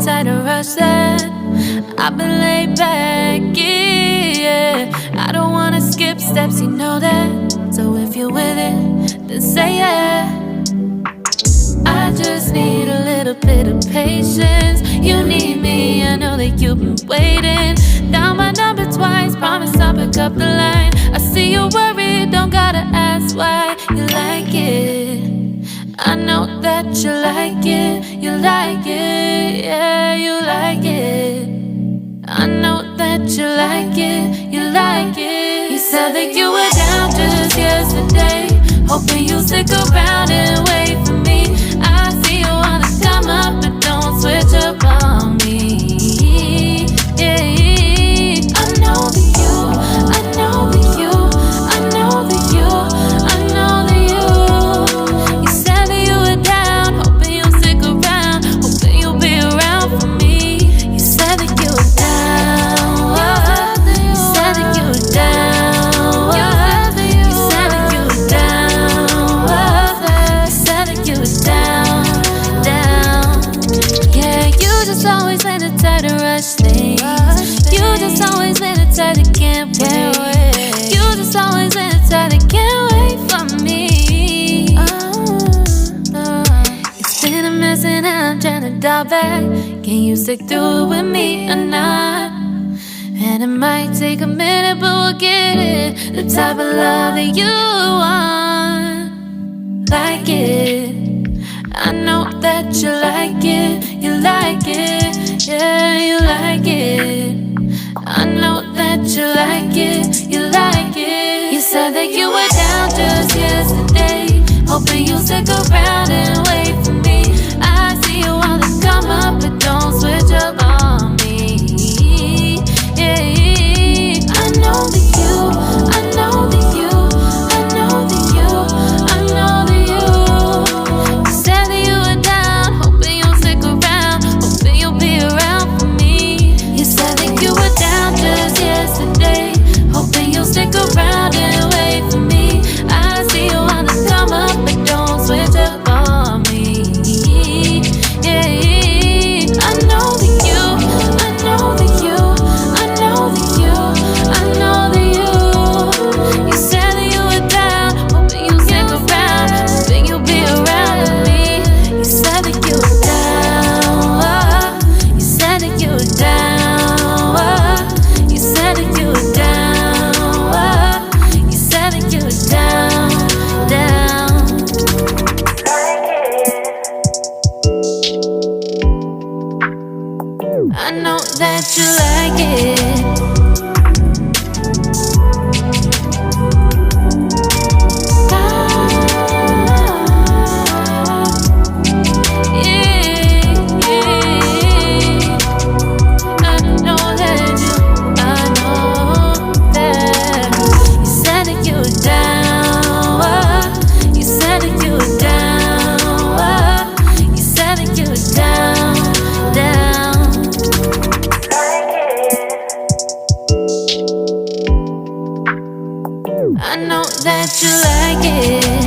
tight to rush that. I've been laid back, yeah. I don't wanna skip steps, you know that. So if you're with it, then say yeah. I just need a little bit of patience. You need me, I know that you've been waiting. Down my number twice, promise I'll pick up the line. I see you worried, don't gotta ask why. You like it, I know that you like it. You like it, yeah, you like it. I know that you like it, you like it. You said that you were down just yesterday, hoping you'll stick around and wait for me. I see you wanna come up, but don't switch up on me. Yeah, I know that you, I know that you, I know that you, I know that you. You said that you were down, hoping you'll stick around, hoping you'll be around for me. You said that you were down, you said that you were down, you said that you were down, you said that you were down, down. Yeah, you just always been the type to rush things. You just always been the type that can't wait. You just always been the type that can't wait for me. It's been a mess and I'm trying to dial back. Can you stick through it with me or not? And it might take a minute, but we'll get it. The type of love that you want. Like it, I know that you like it. You like it, yeah, you like it. I know that you like it. You like it. You said that you were down just yesterday, hoping you'll stick around and wait for me. I see you wanna come up, but don't switch up on me. Yeah, I know that you, I know that you, I know that you, I know that you. You said that you were down, hoping you'll stick around, hoping you'll be around for me. You said that you were down just yesterday, hoping you'll stick around and wait for me. I see you wanna come up, but don't switch up on me. Yeah, I know that you, I know that you, I know that you, I know that you. You said that you were down, hoping you'll stick around, hoping you'll be around with me. You said that you were down, you said that you were down, you said that you were down, you said that you were down, down. I know that you like it. I know that you like it.